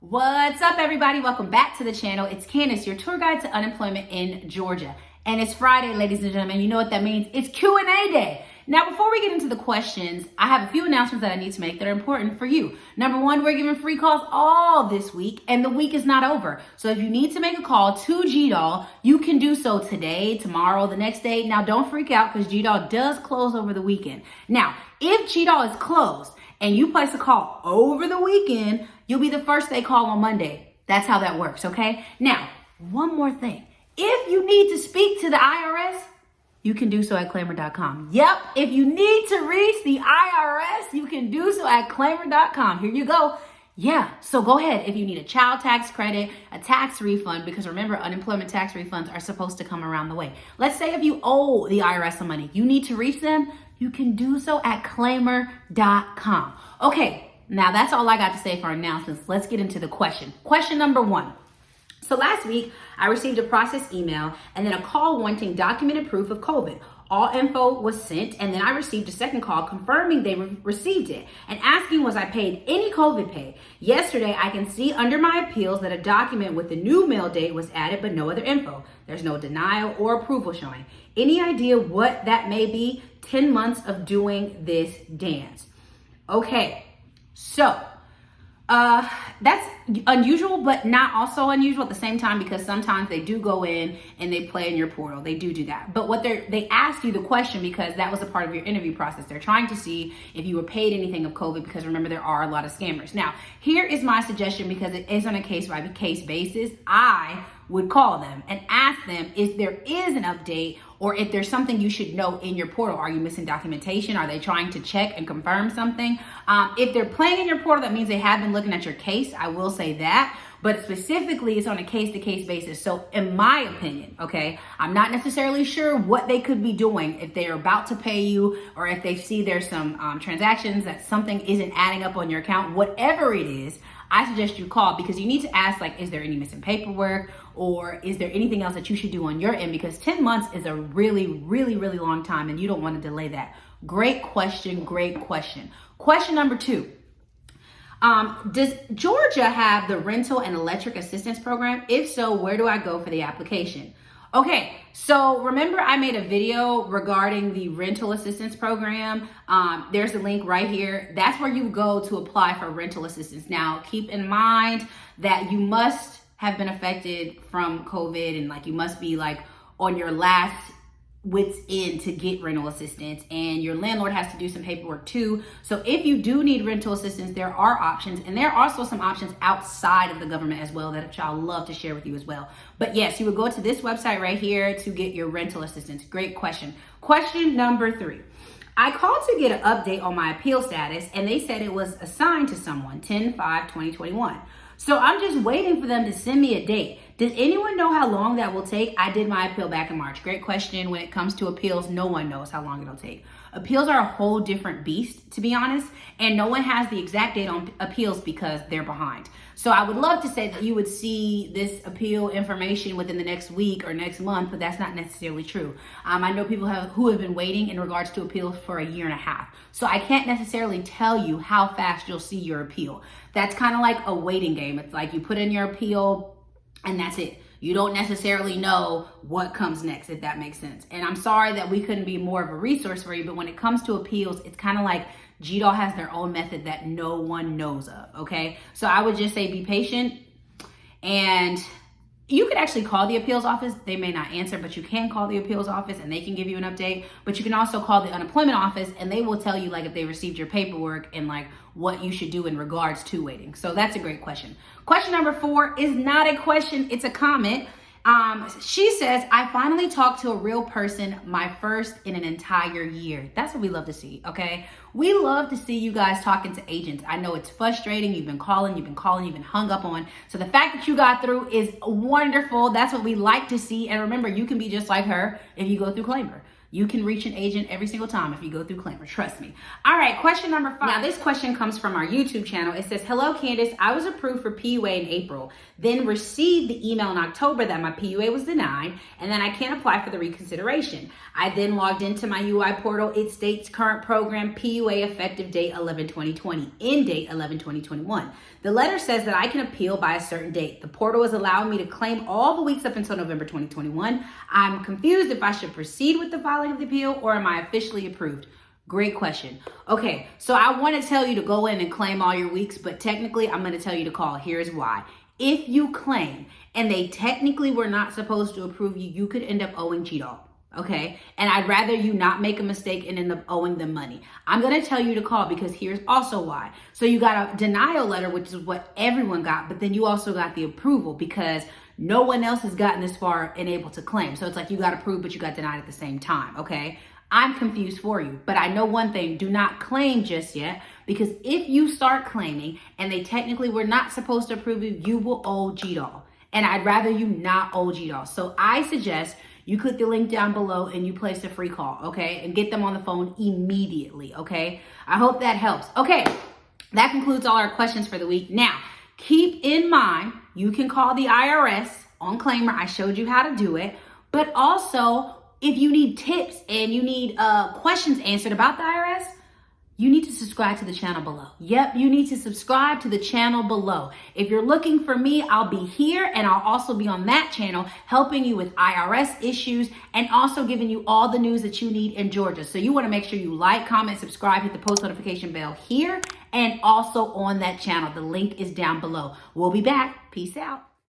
What's up, everybody? Welcome back to the channel. It's Candace, your tour guide to unemployment in Georgia. And it's Friday, ladies and gentlemen. You know what that means? It's Q&A day. Now, before we get into the questions, I have a few announcements that I need to make that are important for you. Number one, we're giving free calls all this week, and the week is not over. So if you need to make a call to Gadol, you can do so today, tomorrow, the next day. Now, don't freak out because Gadol does close over the weekend. Now, if Gadol is closed and you place a call over the weekend, you'll be the first they call on Monday. That's how that works, okay? Now, one more thing. If you need to speak to the IRS, you can do so at Claimyr.com. Yep, if you need to reach the IRS, you can do so at Claimyr.com. Here you go. Yeah, so go ahead if you need a child tax credit, a tax refund, because remember, unemployment tax refunds are supposed to come around the way. Let's say if you owe the IRS some money, you need to reach them, you can do so at Claimyr.com. Okay, now that's all I got to say for announcements. Let's get into the question. Question number one. So last week, I received a process email and then a call wanting documented proof of COVID. All info was sent, and then I received a second call confirming they received it and asking was I paid any COVID pay. Yesterday, I can see under my appeals that a document with the new mail date was added, but no other info. There's no denial or approval showing. Any idea what that may be? 10 months of doing this dance. Okay, so that's unusual, but not also unusual at the same time, because sometimes they do go in and they play in your portal. They do that. But they ask you the question because that was a part of your interview process. They're trying to see if you were paid anything of COVID, because remember, there are a lot of scammers. Now, here is my suggestion, because it is on a case by case basis. I would call them and ask them if there is an update or if there's something you should know in your portal. Are you missing documentation? Are they trying to check and confirm something? If they're playing in your portal, that means they have been looking at your case. I will say that. But specifically, it's on a case-to-case basis. So in my opinion, okay, I'm not necessarily sure what they could be doing if they're about to pay you or if they see there's some transactions that something isn't adding up on your account. Whatever it is, I suggest you call, because you need to ask, like, is there any missing paperwork or is there anything else that you should do on your end? Because 10 months is a really, really, really long time and you don't want to delay that. Great question, great question. Question number two. Does Georgia have the rental and electric assistance program? If so, where do I go for the application? Okay, so remember I made a video regarding the rental assistance program. There's a link right here. That's where you go to apply for rental assistance. Now, keep in mind that you must have been affected from COVID, and like you must be like on your last wits end to get rental assistance, and your landlord has to do some paperwork too. So if you do need rental assistance, there are options, and there are also some options outside of the government as well that I'll love to share with you as well. But yes, you would go to this website right here to get your rental assistance. Great question. Question number three. I called to get an update on my appeal status, and they said it was assigned to someone 10/5/2021. So I'm just waiting for them to send me a date. Does anyone know how long that will take? I did my appeal back in March. Great question. When it comes to appeals, no one knows how long it'll take. Appeals are a whole different beast, to be honest, and no one has the exact date on appeals because they're behind. So I would love to say that you would see this appeal information within the next week or next month, but that's not necessarily true. I know people who have been waiting in regards to appeals for a year and a half. So I can't necessarily tell you how fast you'll see your appeal. That's kind of like a waiting game. It's like you put in your appeal and that's it. You don't necessarily know what comes next, if that makes sense. And I'm sorry that we couldn't be more of a resource for you, but when it comes to appeals, it's kind of like Gadol has their own method that no one knows of, okay? So I would just say be patient, and you could actually call the appeals office. They may not answer, but you can call the appeals office and they can give you an update. But you can also call the unemployment office and they will tell you like if they received your paperwork and like what you should do in regards to waiting. So that's a great question. Question number four is not a question, it's a comment. She says, I finally talked to a real person, my first in an entire year. That's what we love to see, okay? We love to see you guys talking to agents. I know it's frustrating. You've been calling, you've been hung up on. So the fact that you got through is wonderful. That's what we like to see. And remember, you can be just like her if you go through Claimyr. You can reach an agent every single time if you go through Claimyr. Trust me. All right, question number 5. Now, this question comes from our YouTube channel. It says, hello, Candace. I was approved for PUA in April, then received the email in October that my PUA was denied, and then I can't apply for the reconsideration. I then logged into my UI portal. It states current program, PUA effective date 11/2020, end date 11/2021. The letter says that I can appeal by a certain date. The portal is allowing me to claim all the weeks up until November 2021. I'm confused if I should proceed with the filing of the appeal or am I officially approved? Great question. Okay, so I want to tell you to go in and claim all your weeks, but technically I'm going to tell you to call. Here's why. If you claim and they technically were not supposed to approve you, you could end up owing Gadol. Okay, and I'd rather you not make a mistake and end up owing them money. I'm going to tell you to call because here's also why. So you got a denial letter, which is what everyone got, but then you also got the approval because no one else has gotten this far and able to claim. So it's like you got approved, but you got denied at the same time. Okay, I'm confused for you, but I know one thing, do not claim just yet, because if you start claiming and they technically were not supposed to approve you, you will owe Gadol. And I'd rather you not owe Gadol. So I suggest you click the link down below and you place a free call, okay? And get them on the phone immediately, okay? I hope that helps. Okay, that concludes all our questions for the week. Now, keep in mind, you can call the IRS on Claimyr. I showed you how to do it. But also, if you need tips and you need questions answered about the IRS, you need to subscribe to the channel below. Yep, you need to subscribe to the channel below. If you're looking for me, I'll be here and I'll also be on that channel helping you with IRS issues and also giving you all the news that you need in Georgia. So you want to make sure you like, comment, subscribe, hit the post notification bell here and also on that channel. The link is down below. We'll be back. Peace out.